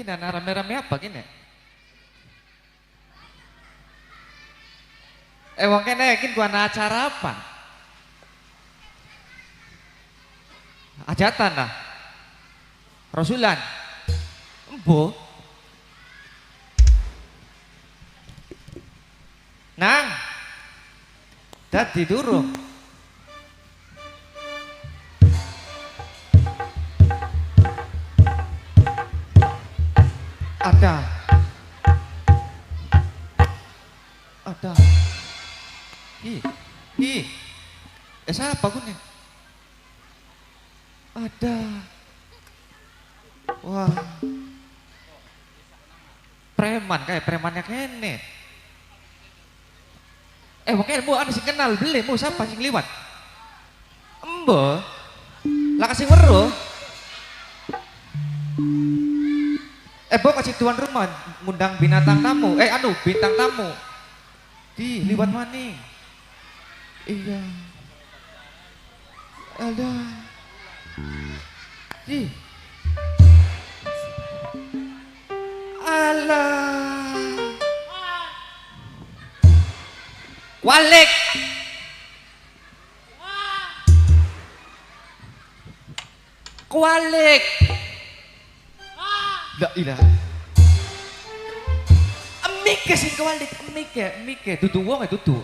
Gini rame-rame apa gini? Wong kene yakin gua ana acara apa? Hajatan lah. Rasulan. Embo. Nang. Dadi durung. Ada. Ada. Siapa aku nih? Ada. Wah. Preman kayak premannya kene. Makanya mu ada sing kenal beli mu siapa sing liwat? Embo. Lah kasih weruh. Bo kasih tuan rumah ngundang binatang tamu. Bintang tamu. Liwat maning. Iya. Ada. Alah. Walik. Kualik. La ilah. Emike sing kualik, emike. Dudu wong dudu.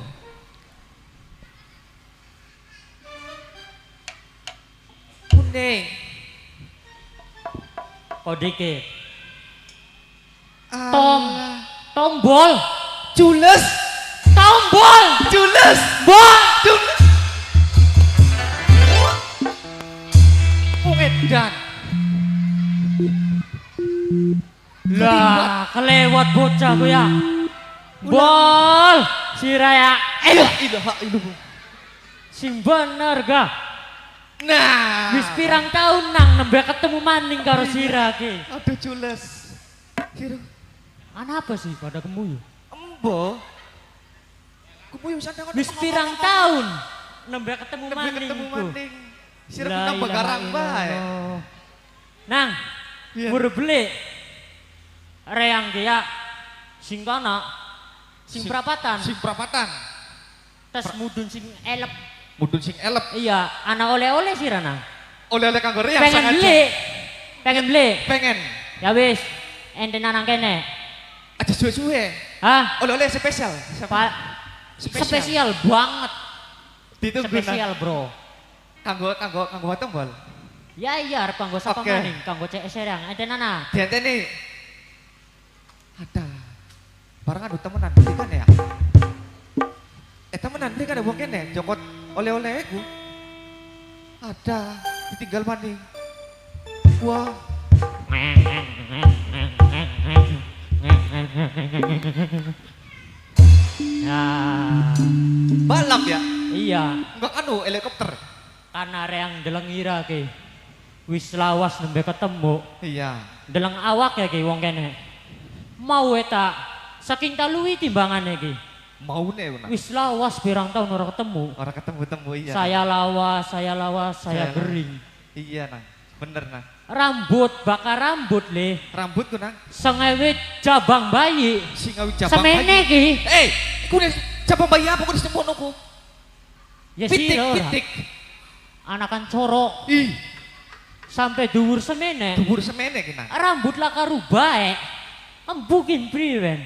Kuning. Kodike. Tombol. Jules. Tombol. Jules. Bol. Jules. Edan. Lah, kelewat bocah ku ya. Bol. Si Raya. Ilah. Sing bener ga. Nah. Wis pirang tahun nang nembe ketemu maning karo Sira ki. Aduh Jules. Kira. Ana apa sih pada kemuyu? Embo. Kemuyu sandang. Wis pirang tahun nembe ketemu maning. Sira ku nambah garang bae. Nang. Mur beli. Reyang dia sing kana sing prapatan. Tes mudun sing elep. Iya, ana oleh-oleh sih Rana. Oleh-oleh kanggo Reyang pengen beli. Pengen. Ya wis, ente nang kene. Aja suwe-suwe. Hah? Oleh-oleh spesial. Spesial banget. Ditunggu spesial, Bro. Kanggo tombol. Ya iya, arep kanggo sapa maning? Kanggo CS Reyang. Ente nana. Dianteni. Ada. Barang anu temenan kan ya. Temenan kan wong kene jokot oleh-oleh ku. Ada, ditinggal maning. Wah. Balap ya? Iya. Enggak helikopter. Karena Reyang deleng ira ki. Wis lawas nembe ketemu. Iya. Deleng awak ya ki wong kene. Mau eta saking talui timbangane ki. Maune ngono. Wis lawas pirang tahun ora ketemu. Ora ketemu iya. Saya lawas, saya gering. Iya nang, bener nang. Bakar rambut le. Rambut ku nang. Sengewe jabang bayi. Singawi jabang semene bayi. Ki. Kuwi jabang bayi apa kok disemono ku? Ya pitik. Anakan corok. Sampai dhuwur semene. Ki nang. Rambut lah karubae. Embukin priwen.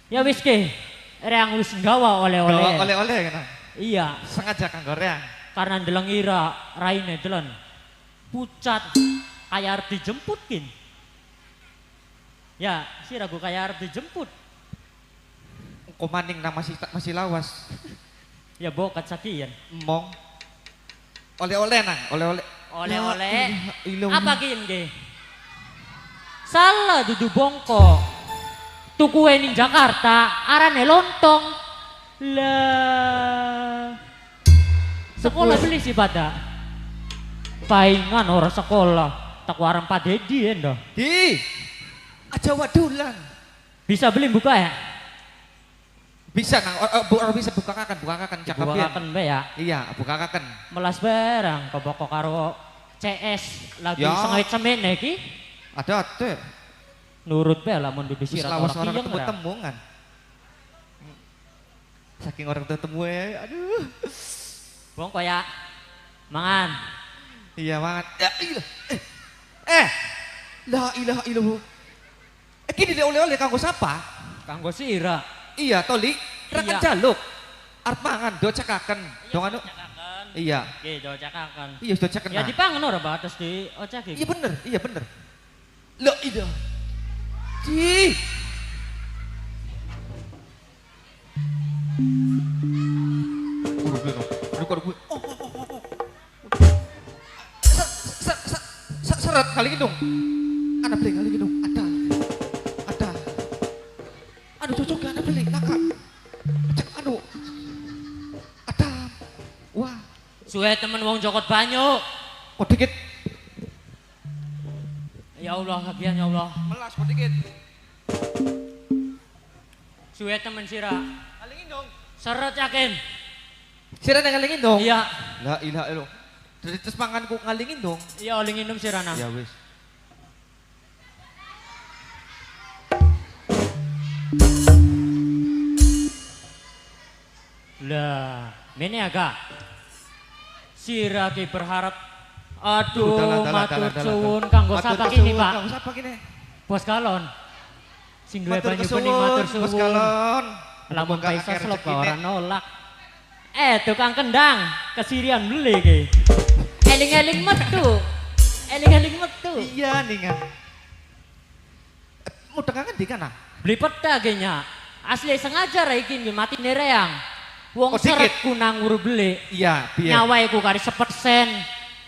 Ya wis ki. Reyang wis nggawa oleh-oleh. Oleh-oleh kan. Iya. Sengaja kanggo Reyang. Karena ndeleng ira raine delan. Pucat kayak arep dijemput kin. Ya, si ragu kayak arep dijemput. Kok maning nang masih lawas. Ya bokat sakian. Emong. Oleh-oleh nang, oleh-oleh. Oleh-oleh. Apa kin ge? Salah dudu bongkok. Tuku ning Jakarta arane lontong. Lah. Sekolah beli sih pada. Paingan orang sekolah. Tak warang padedi endo. Aja wadulan. Bisa beli buka ya? Bisa nang orang bisa buka-kakan cakep ya. Buka-kakan be ya. Iya, buka-kakan. Melas barang keboko karo CS lagi ya. sengit semene ki. Ada. Nurut bae lah mun dudu Wis sirat lawas ora orang kiyeng. temu-temu kan. Saking orang ketemu ya, aduh. Wong kaya mangan. Iya banget. Ya ilah. La ilaha illallah. Kini dia oleh-oleh kanggo sapa? Kanggo sira. Iya, Toli. Rakan Iya. jaluk. Arep mangan do cekaken. Dong anu. Cakakan. Iya. Oke, do cakakan. Iya, do cekaken. Ya dipangan ora batas di ocak Iya bener, iya bener. La ilah. Di. Seret kali ini dong. Anak beli kali ini dong. Ada. Aduh cocok anak beli kakak. Cek aduh. Ada. Wah. Suwe temen wong Jokot Banyu. Kok dikit. Ya Allah, kagian ya Allah. Melas kok dikit. Suwe temen sira. Kalingin dong. Seret yakin. Sira ngalingin dong. Iya. La ilaha illallah. Dari terus manganku ngalingin dong. Iya oleh nginum sira nah. Ya wis. Lah, ini agak sira ki berharap aduh matur suwun kanggo sapa kini Pak? Kanggo sapa kini? Bos Galon. Sing duwe Matur banyu kesuwun, bening matur suwun. Bos Galon. Lamun Muga paisa akeh slop rezekine. ora nolak. Tukang kendang kesirian beli ki. Eling-eling metu. Eling-eling metu. Iya ningan. Mau dengangan di kana? Beli peta genya. Asli sengaja ra iki nggih mati nereang. Wong Oh, dikit. seret kunang uru beli. Iya, piye? Nyawae ku kari 1%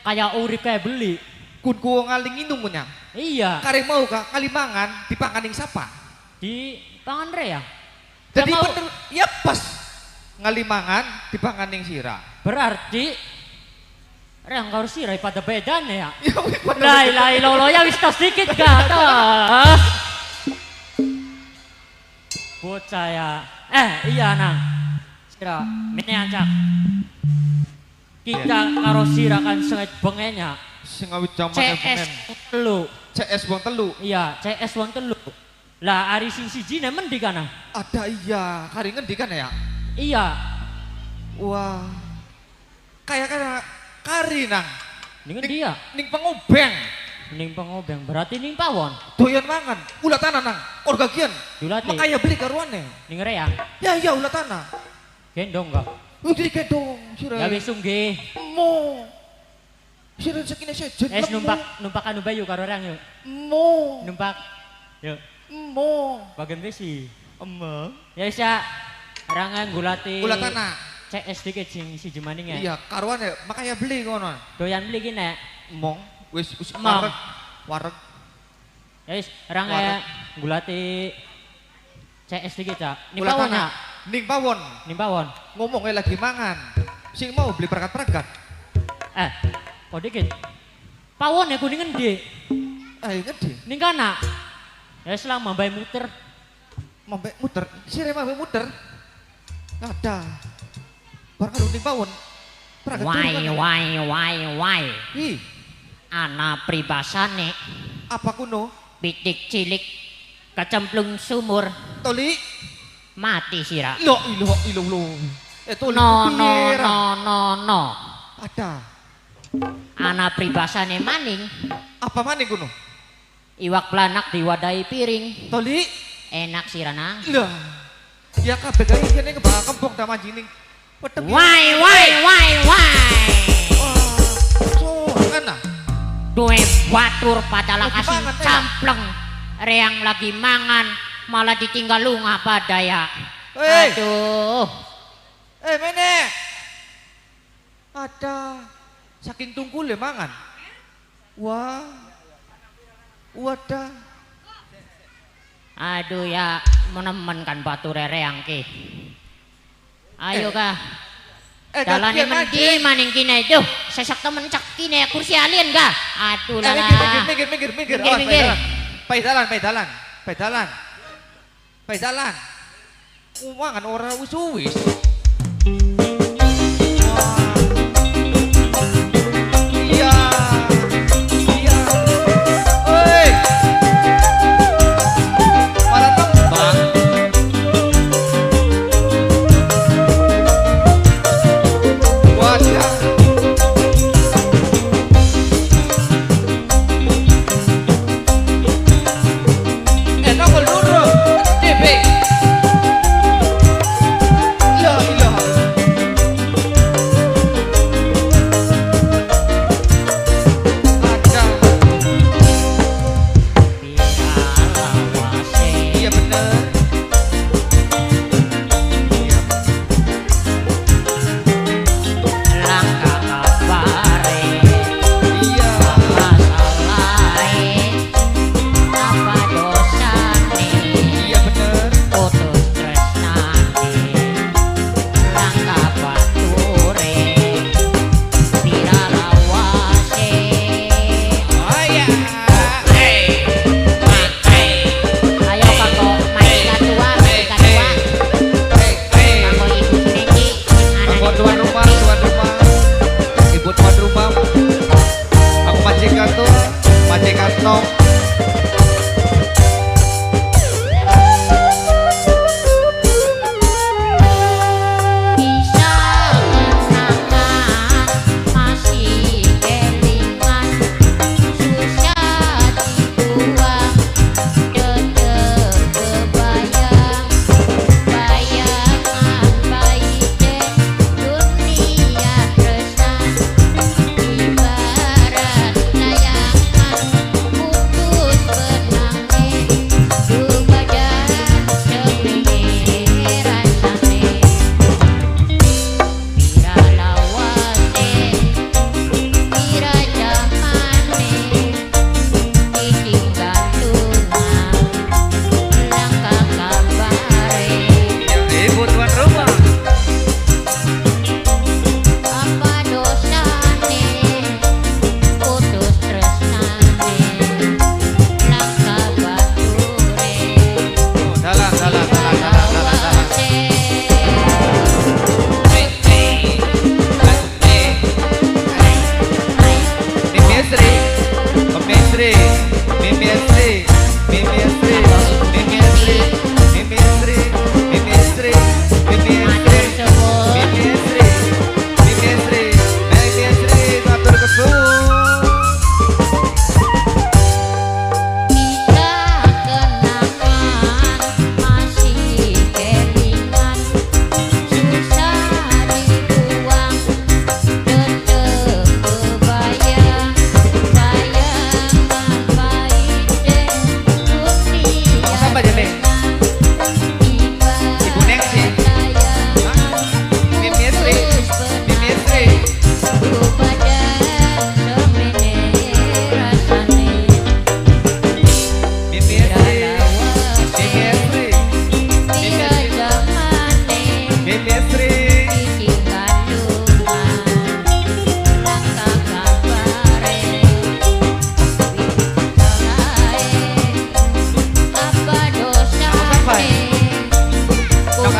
kayak urip kayak beli. Kunku ngalingin nunggunya. Iya, Kare mau ka kalimangan dipanganing sapa? di pangan reang. Jadi mau- bener, ya pas ngalimangan dipanganing sira. Berarti reang karo sirai pada bedane ya. Ya wis bener. La ilaha illallah ya wis tos dikit gak tos. Bocah ya. Iya nang. Sira, mene ancak. Kita karo sira kan sengit bengenya. Sing awit jaman CS telu. CS wong telu. Iya, CS wong telu. Lah ari sing sijine mendi kana? Ada iya, kari ngendi kan ya? Iya, Wah. Kayak kari nang. ning endi ya? Ning pengobeng. Ning pengobeng berarti ning pawon. Doyan mangan. Ulah tanah nang. Orgagian. Dulate Makanya beli karuane. ning reang. Ya iya ulah tanah. Gendong enggak? Udah dong, sira. Ya wis sunggih. Mo. Sira sekine sejen. Es numpak anu bayu karo reang yuk. Mo. Numpak. Yuk, Mo. bagian besi. Emang. Ya wis ya. Rangan gulati. Ulah tanah. CS dikit sing siji maning ya. Iya, karuane makanya beli kono. Doyan beli ki nek. Mong wis Emang. wareg. Ya wis rangan gulati CS dikit ya. Ning Ulah pawon ya. tanah. Ning pawon. Ning pawon. Ngomongnya lagi mangan. Sing mau beli perangkat-perangkat. Kok dikit. Pawon ya kuning ngendi? Ngerti. Ning kana. Ya selama mbay muter. Mampe muter. Sire mampe muter. Ada. Barang karo ning pawon. Perangkat Wai. Ih, Ana pribasane apa kuno? pitik cilik kecemplung sumur Toli. mati sira. Lo ilo. Toli. piye, Ra? No. Ada. Ana pribasane maning Apa maning kuno? iwak planak diwadahi piring. Toli. Enak sira nang. Lah. Ya kabeh gawe kene kebak kempong ta manjining. Wedeg. Wai. Wah, so kan ah. Duwe batur padahal Lagi kasih mangan, ya? campleng. Reang lagi mangan malah ditinggal lunga padaya. Hei. Aduh. Mene. Ada. Saking tungkule mangan. Wah. Wadah. Aduh ya menemen kan batu rereang ki. Ayo kah. Dalane mendi maning kene duh sesak temen cek kene kursi alien kah. Aduh lah. Minggir. Minggir. Pedalan. Mangan ora wis. Iya. Oi.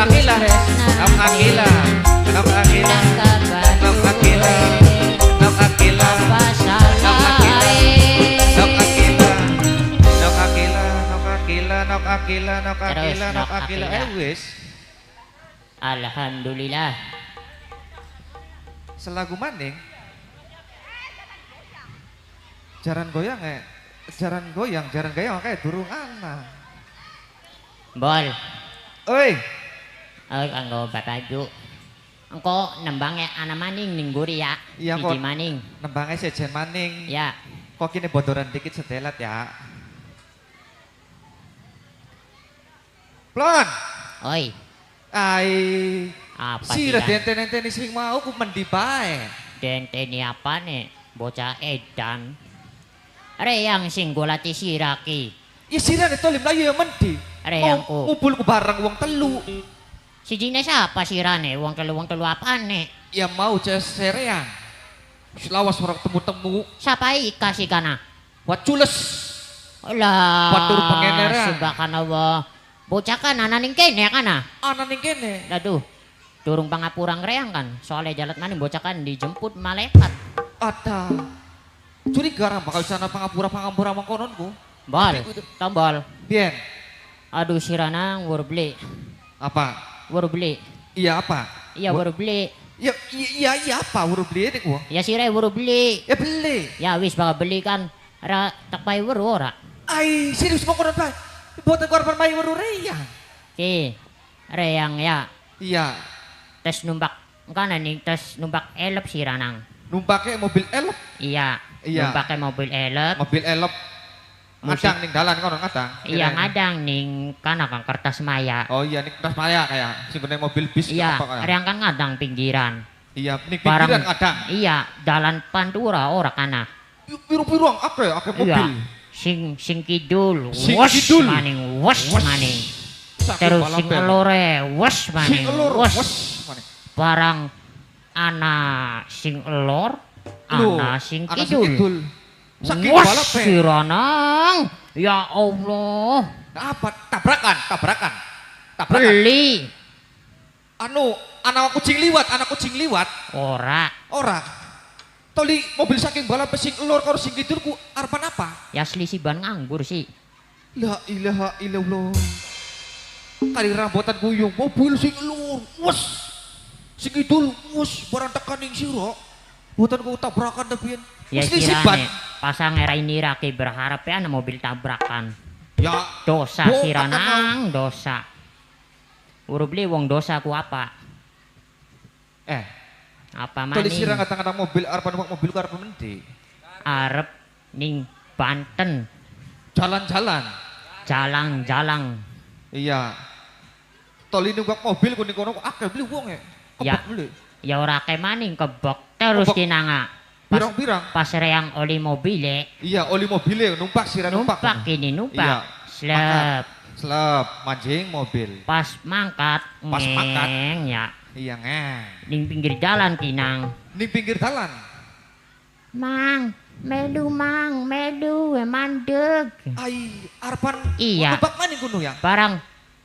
akila, nok akila, nok akila, nok akila, nok akila, nok akila, nok akila, nok akila, nok akila, nok akila, nok akila, nok akila, wis. Alhamdulillah. Selagu maning. Jaran goyang jaran goyang kayak durung ana. Bol. Oi. Kanggo bapaju. Engko nembange ana maning ning guri ya. Iya kok. Maning. Nembange sejen maning. Ya. Kok kini bodoran dikit setelat ya. Plon. Oi. Ai. Apa si sih? denten-denten sing mau ku mendi bae. Denteni apa nih? Bocah edan. Reyang sing golati siraki. Ya sirane tolim layu ya mendi. Reyangku. Ngumpul ku bareng wong telu. Sijine siapa sirane? Wong telu apaan nih? Ya mau sereang. Lawas orang temu-temu. Siapa kasih kana? Wat cules. Lah. Wat turu pengeneran. Subhanallah. Bocah kan ananing kene kana. Ana ning kene. Aduh. Durung pangapurang reyang kan. Soalnya jalan maning bocah kan dijemput malaikat. Ada. Curiga orang bakal sana pangapura mangkononku. Bol. Tombol. Bien. Aduh siranang baru beli. Apa? Baru beli. Iya apa? Iya baru beli. Ya iya apa baru beli ini gua. Ya sire baru beli. Ya beli. Ya wis bakal beli kan. Ra tak pay baru ora. Ai serius mau konon pak. Buat korban bayi baru reyang. Ki. Reyang ya. Iya. Tes numpak kan nih tes numpak elep siranang. Numpaknya mobil elop. Iya. Iya. Numpaknya mobil elep. Mobil elop. Ngadang ning dalan kono ngadang. Iya ngadang ning kana kan kertas maya. Oh iya ning kertas maya kayak sing mobil bis Iya, apa kayak. reyang kan ngadang pinggiran. Iya, ning pinggiran ngadang. Iya, dalan pantura ora kana. Biru-biruang akeh mobil. Iya. Sing kidul, Sing wes kidul. maning, wes maning. Saking Terus balap sing ya. elore, wes maning, Sing elor, wes. wes maning. Barang ana sing elor, Loh, ana sing ana kidul. Saking Wes balap ya. siranang, ya Allah. Apa? Tabrakan. Beli, Anu, anak kucing liwat. Ora. Toli mobil saking balap sing elor karo sing kidul ku arepan apa? ya selisih ban nganggur sih. La ilaha illallah. Kali rambutan guyung mobil sing elor. Wes. Sing kidul wes barang tekan ning sira. Boten ku tabrakan tapi Ya kirane pasang era ini raki berharap ya ana mobil tabrakan. Ya Dosa Bo, siranang, dosa. Uru beli wong dosa ku apa? Apa toli maning? sira kata-kata mobil arepan numpak mobil ku arep mendi. Arep ning Banten, Jalan-jalan. jalang-jalang. Iya. Toli numpak mobil ku ning kono kok akeh beli wong e. Ya. Kebak beli. Ya ora ke maning kebok terus Kebok. kinanga. Pas, Pirang-pirang. pas reyang oli mobile, Iya, oli mobilnya numpak sira numpak. numpak ini Iya. numpak. Slep. Slep mancing mobil. Pas mangkat, Pas mangkat. ngeng, ya. Iya ngeng. Ning pinggir jalan kinang. Ning pinggir dalan. Mang, melu mandeg. Ai, arepan Iya. numpak maning kuno ya.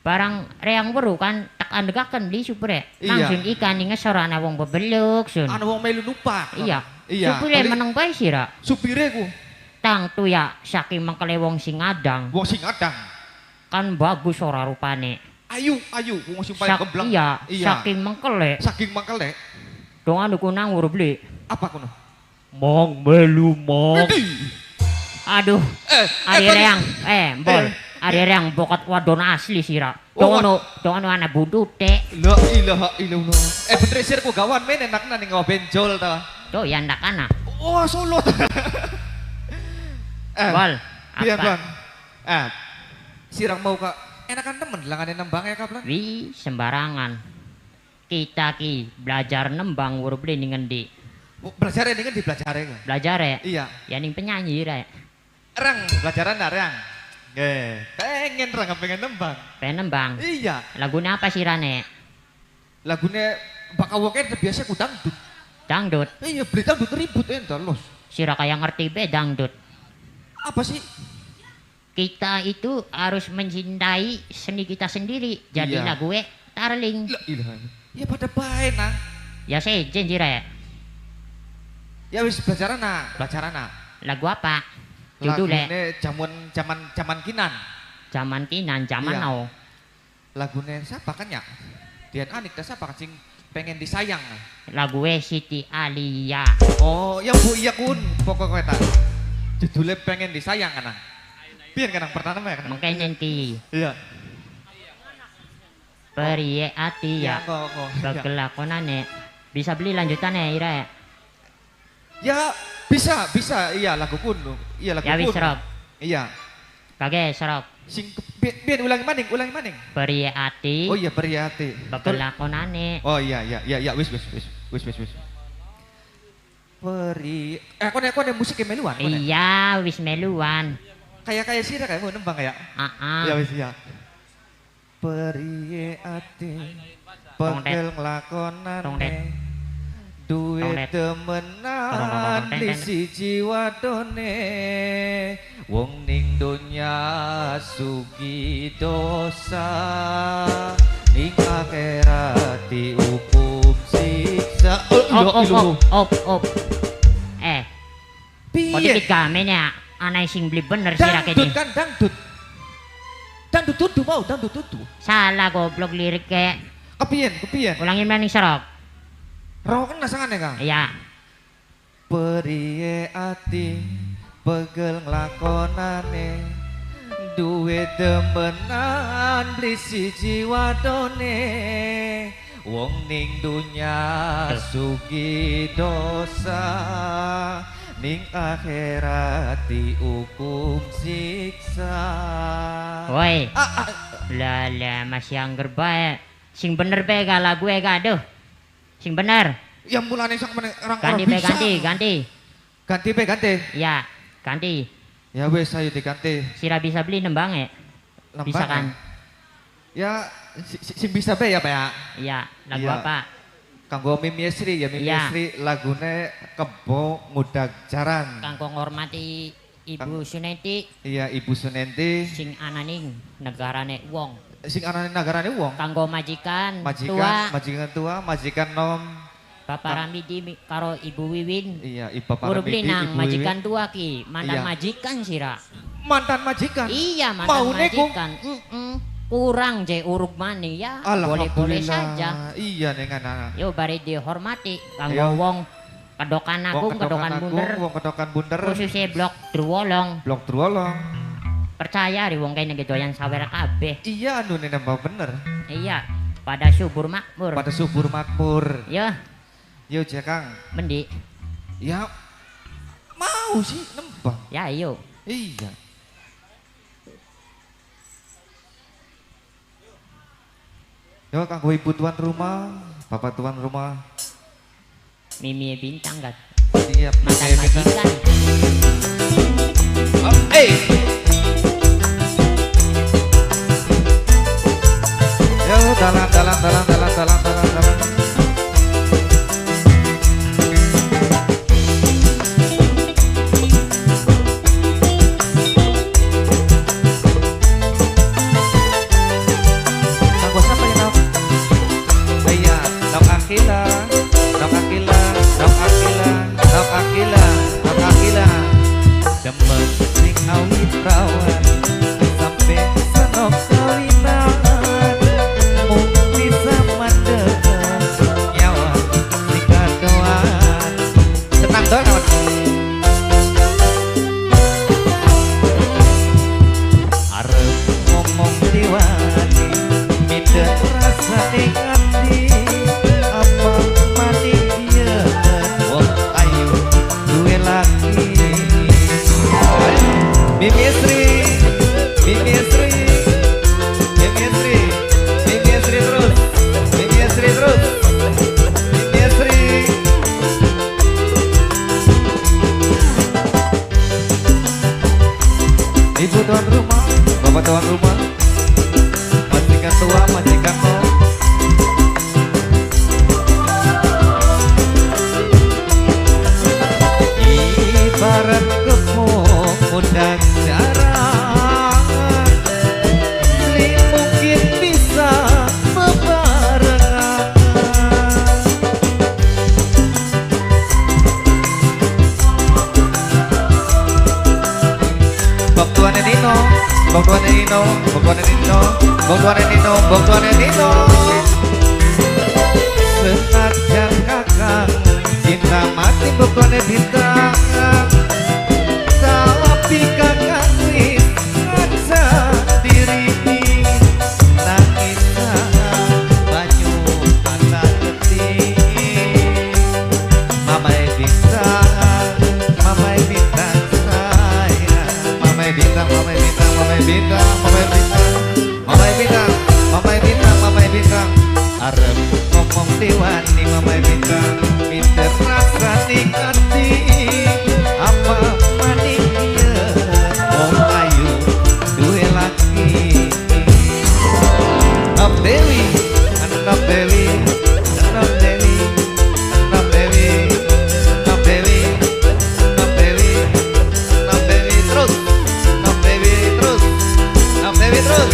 Barang reyang weru kan tak andegaken di supre. Iya. Langsung ikan ning ngesor ana wong bebeluk sun. Ana wong melu numpak. Iya. Iya. Supre Toli meneng bae sira. supire ku Tang tu ya saking mengkele wong sing ngadang wong sing ngadang. kan bagus ora rupane. Ayu, wong sing paling gemblang. Iya, Iya. saking mengkele. Saking mangkele. Dong anu kunang weru beli. Apa kuno? Mong melu mong. Aduh, ari reyang. Mbol. Ari reyang bokat wadon asli sira. Oh, Dong anu ana budute. La ilaha illallah. Bener sir ku gawan men enakna ning ngawa benjol ta. Tuh ya ndak ana. Oh, Solo. Bol. Iya, Apa? Bang. Sirang mau ka enakan temen langane nembang ya Kak, Bang. Wi sembarangan. Kita ki belajar nembang weru beli ning endi? Belajar ini kan di belajar ya. Belajar ya? Iya. Ya ning penyanyi rek. Rang, belajaran dah Rang. Pengen Rang pengen nembang. Pengen nembang. Iya. Lagunya apa sih Rane? Lagunya bakal woke biasa ku dangdut. Dangdut. Iya, beli dangdut ribut entar los. Sira kayak ngerti be dangdut. Apa sih? Kita itu harus mencintai seni kita sendiri. Jadi Iya. lagu Starling. La ilaha. Ya pada bae nang. Ya sejen Jire. Ya wis belajar anak. Lagu apa? Judulnya Lagune zaman kinan. Zaman Kinan, zaman Iya. now. Lagune siapa kan ya? Dian Anik dah siapa kan sing pengen disayang. Lagu Siti Alia. Oh, ya Bu iya kun pokoknya ta. Judulnya pengen disayang kan. Pian kan pertama ya kan. Mungkin nanti Iya. Peri hati ya. kok. Kegelakonane. Bisa beli lanjutannya Ira. Ya bisa iya lagu kun. Iya lagu Ya wis kun. Rob. Iya. Kage serok. Sing biar ulangi maning. Peri hati. Oh iya Periati. Kegelakonane. Oh iya wis. Peri kau musik meluan. Kone. Iya, wis meluan. Kayak sih kayak mau nembang kayak. Ya wis ya. Periati. Pegel nglakonane. Duit temenan di siji wadone wong ning donya sugi dosa ning akhirat dihukum siksa. Op. Kok dikit gamen ya? Aneh sing beli bener sih rakyat ini. Dangdut tutu mau dangdut tutu. Salah goblok lirik kayak. Kepian. Ulangin maning serok. Rawakan nasangannya Kang. Iya. Periye ati pegel nglakonane duwe demenan beli siji wadone wong ning dunya sugi dosa ning akhirat dihukum siksa. Woi. Lala masih angger bae. Sing bener bae ga lagu ga aduh. Sing bener. Ya mulane sak meneh orang Ganti. Ganti. Ya, ganti. Ya wes ayo diganti. Sira bisa beli nembang ya? Bisa kan? Ya sing bisa be ya Pak ya. Iya, lagu Iya. apa? Kanggo Mimi Esri ya Mimi Iya. Esri lagune Kebo Ngudag Jaran. Kanggo ngormati Ibu Suneti Iya Ibu Sunenti sing ananing negarane wong. sing anane nagarane wong. Kanggo majikan Majikan tua, majikan nom. Bapak Ramidi karo Ibu Wiwin. Iya, Bapak Urip Ramidi, nang Ibu majikan Wiwin. tua ki, mantan Iya. majikan sira. Mantan majikan. Iya, mantan Maune, Kung. majikan. Kurang je uruk mani ya. Boleh-boleh saja. Iya neng anak. Yo bari dihormati Ayo. kanggo wong kedokan agung, kedokan bunder. Wong kedokan bunder. Khususnya blok Druwolong. Blok Truolong. Percaya di wong kene doyan sawer kabeh. Iya anu nembak bener. Iya, pada subur makmur. Pada subur makmur. Yo, Yo Kang. mendi. Ya mau sih nembang. Ya yo. Iya. Yo kanggo ibu tuan rumah, bapak tuan rumah. Mimi bintang gak? Siap. Mantan majikan. Yo dalam. Kanggo siapa ya Nom? Iya, Nom Akila. Demen sing awit perawan sampai senok kawinan mung bisa Nino, bok tuane Nino, bok tuane Nino, bok tuane Nino. Senajan kakang cinta mati bok tuane bintang, tapi kakang wis ngaca diri nangis banyu mata geti. Mamai bintang, mamai bintang sayang, mamai bintang, mamai bintang, mamai bintang, mamai bintang, mamai bintang, mamai bintang, mamai bintang. Arep ngomong diwani mamai bintang, pinter rasa nikati apa maniknya wong ayu duwe laki. Nap Dewi, Nap Dewi, Nap Dewi, Nap Dewi, Nap Dewi, Nap Dewi, Nap Dewi terus, Nap Dewi terus, Nap Dewi terus.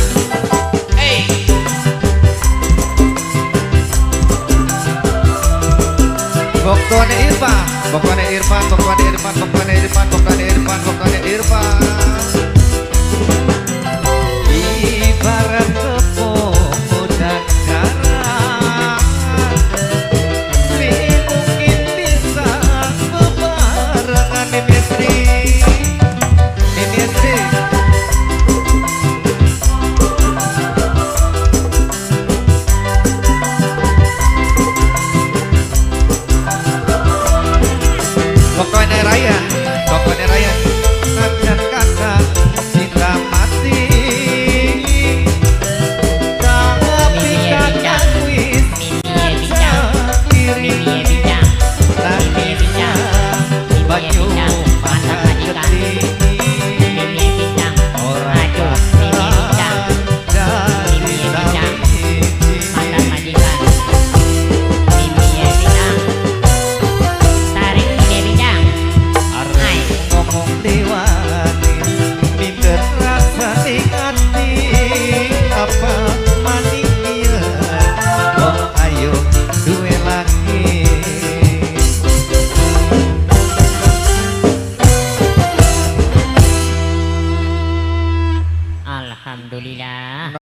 Hey. Bok tuane Irfan, bok tuane Irfan, bok tuane Irfan, bok tuane Irfan, bok tuane Irfan, bok tuane Irfan. Ibarat tepung dan garam, mungkin bisa bebarengan Mimi Sri, Mimi Sri. Pokoknya raya, pokoknya raya. Najan kakak cinta mati, tapi kakak wis ngaca diri nangisnya banyu mata geti. Orang pasrah jadi sawiji. Ngomong diwani minder rasa nikati apa maniknya wong ayu duwe laki. Alhamdulillah.